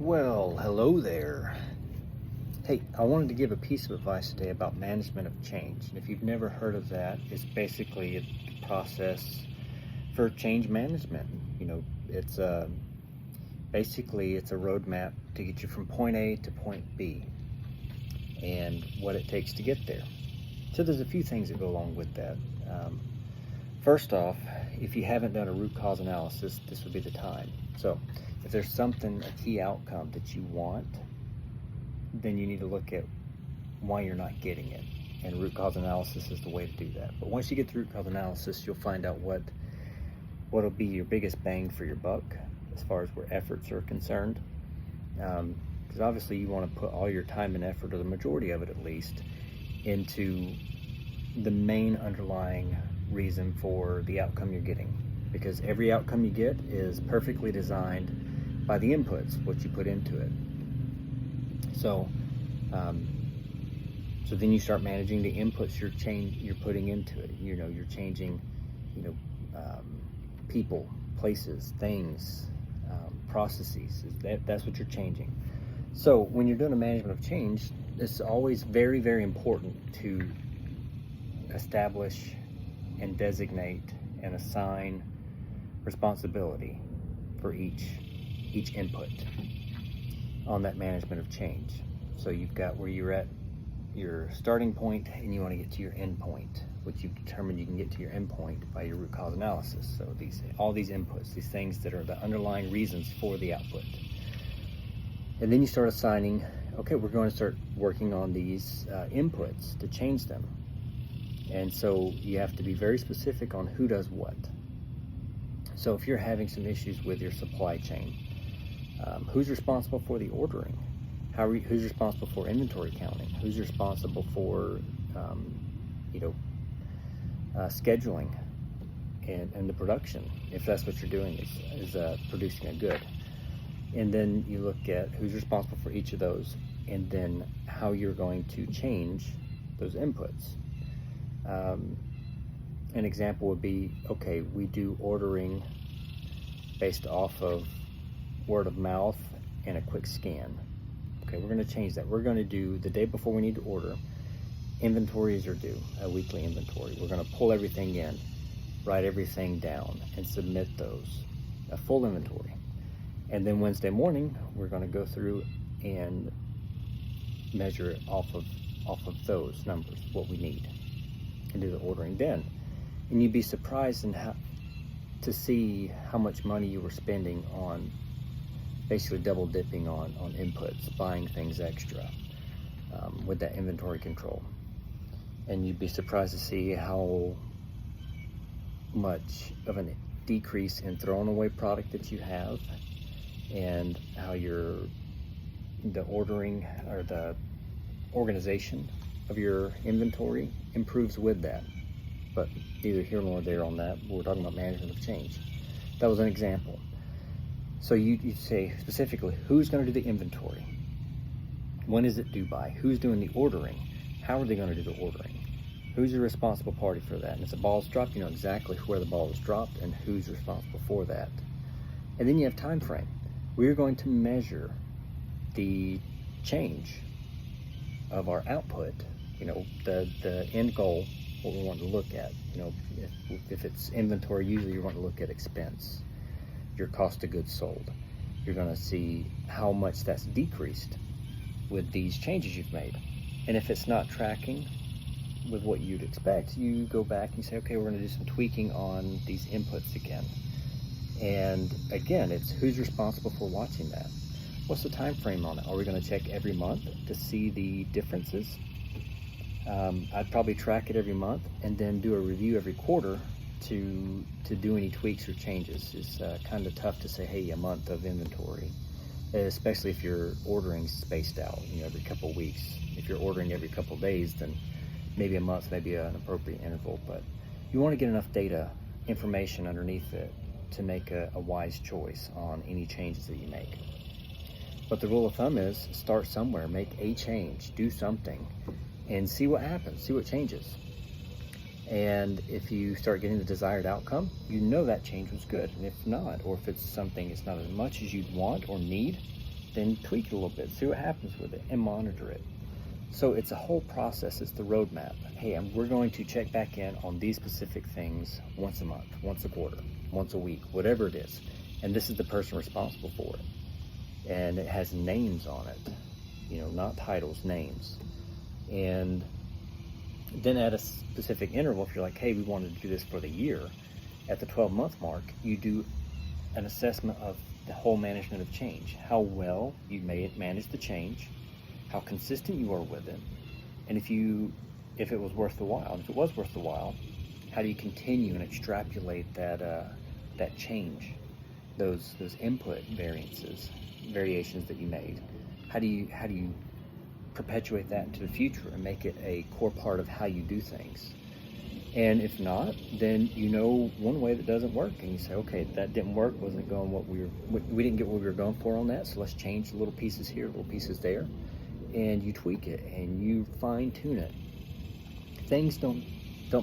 Well, hello there. Hey, I wanted to give a piece of advice today about management of change. And if you've never heard of that, it's basically a process for change management. You know, it's basically it's a roadmap to get you from point A to point B and what it takes to get there. So there's a few things that go along with that. First off, if you haven't done a root cause analysis, this would be the time. So if there's something, a key outcome that you want, then you need to look at why you're not getting it. And root cause analysis is the way to do that. But once you get the root cause analysis, you'll find out what'll be your biggest bang for your buck as far as where efforts are concerned. Because obviously you want to put all your time and effort, or the majority of it at least, into the main underlying reason for the outcome you're getting. Because every outcome you get is perfectly designed by the inputs, what you put into it. So then you start managing the inputs you're putting into it. You know, you're changing, people, places, things, processes. That's what you're changing. So when you're doing a management of change, it's always very, very important to establish and designate and assign responsibility for each input on that management of change. So you've got where you're at your starting point, and you want to get to your end point, which you've determined you can get to your end point by your root cause analysis. So all these inputs, these things that are the underlying reasons for the output. And then you start assigning, okay, we're going to start working on these inputs to change them. And so you have to be very specific on who does what. So if you're having some issues with your supply chain, who's responsible for the ordering? Who's responsible for inventory counting? Who's responsible for, scheduling and the production, if that's what you're doing is producing a good. And then you look at who's responsible for each of those, and then how you're going to change those inputs. An example would be, okay, we do ordering based off of word of mouth and a quick scan. Okay, we're going to change that. We're going to do the day before we need to order, inventories are due, a weekly inventory. We're going to pull everything in, write everything down, and submit those, a full inventory. And then Wednesday morning, we're going to go through and measure it off of those numbers, what we need, and do the ordering then. And you'd be surprised to see how much money you were spending on basically double dipping on inputs, buying things extra with that inventory control. And you'd be surprised to see how much of a decrease in thrown away product that you have, and how the ordering or the organization of your inventory improves with that. But neither here nor there on that. We're talking about management of change. That was an example. So you say specifically, who's going to do the inventory? When is it due by? Who's doing the ordering? How are they going to do the ordering? Who's the responsible party for that? And if the ball's dropped, you know exactly where the ball was dropped and who's responsible for that. And then you have time frame. We're going to measure the change of our output, the end goal, what we want to look at. If it's inventory, usually you want to look at expense, your cost of goods sold. You're going to see how much that's decreased with these changes you've made. And if it's not tracking with what you'd expect, you go back and you say, okay, we're going to do some tweaking on these inputs again. And again, it's who's responsible for watching that. What's the time frame on it? Are we going to check every month to see the differences? I'd probably track it every month and then do a review every quarter to do any tweaks or changes. It's kind of tough to say, hey, a month of inventory, especially if you're ordering spaced out, every couple of weeks. If you're ordering every couple of days, then maybe a month may be an appropriate interval. But you want to get enough data, information underneath it to make a wise choice on any changes that you make. But the rule of thumb is start somewhere, make a change, do something, and see what happens, see what changes. And if you start getting the desired outcome, that change was good. And if not, or if it's something it's not as much as you'd want or need, then tweak it a little bit, see what happens with it, and monitor it. So it's a whole process. It's the roadmap. Hey, we're going to check back in on these specific things once a month, once a quarter, once a week, whatever it is. And this is the person responsible for it. And it has names on it, not titles, names. And then at a specific interval, if you're like, hey, we wanted to do this for the year, at the 12-month mark, you do an assessment of the whole management of change, how well you may manage the change, how consistent you are with it, and if it was worth the while. And if it was worth the while, how do you continue and extrapolate that change, those input variations that you made? How do you perpetuate that into the future and make it a core part of how you do things? And if not, then one way that doesn't work, and you say, okay, that didn't work, wasn't going we didn't get what we were going for on that, so let's change little pieces here, little pieces there, and you tweak it and you fine tune it. Things don't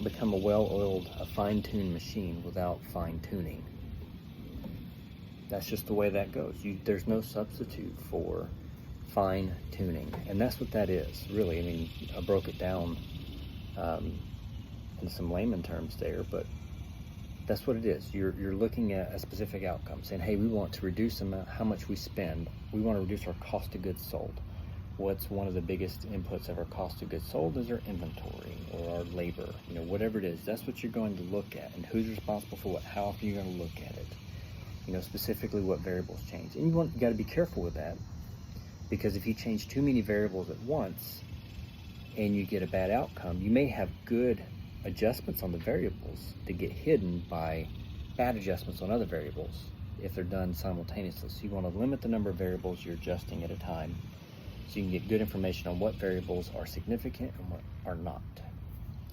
become a well-oiled, fine-tuned machine without fine tuning. That's just the way that goes. There's no substitute for fine tuning, and that's what that is, really. I mean, I broke it down in some layman terms there, but that's what it is. You're looking at a specific outcome, saying, hey, we want to reduce how much we spend. We want to reduce our cost of goods sold. What's one of the biggest inputs of our cost of goods sold is our inventory or our labor, whatever it is. That's what you're going to look at, and who's responsible for what, how often you're going to look at it, specifically what variables change. And you got to be careful with that, because if you change too many variables at once and you get a bad outcome, you may have good adjustments on the variables that get hidden by bad adjustments on other variables if they're done simultaneously. So you want to limit the number of variables you're adjusting at a time, so you can get good information on what variables are significant and what are not.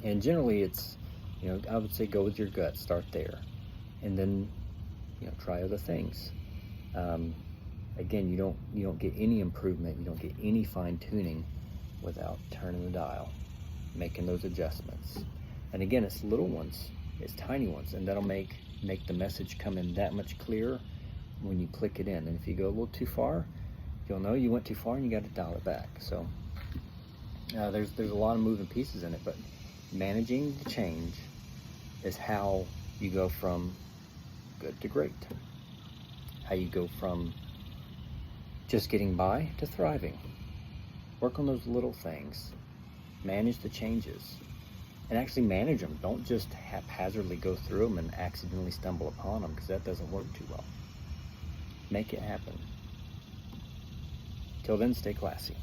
And generally it's, I would say go with your gut, start there, and then, try other things. Again, you don't get any improvement, you don't get any fine tuning without turning the dial, making those adjustments. And again, it's little ones, it's tiny ones, and that'll make the message come in that much clearer when you click it in. And if you go a little too far, you'll know you went too far and you got to dial it back. So there's a lot of moving pieces in it, but managing the change is how you go from good to great. How you go from just getting by to thriving. Work on those little things. Manage the changes. And actually manage them. Don't just haphazardly go through them and accidentally stumble upon them, because that doesn't work too well. Make it happen. Till then, stay classy.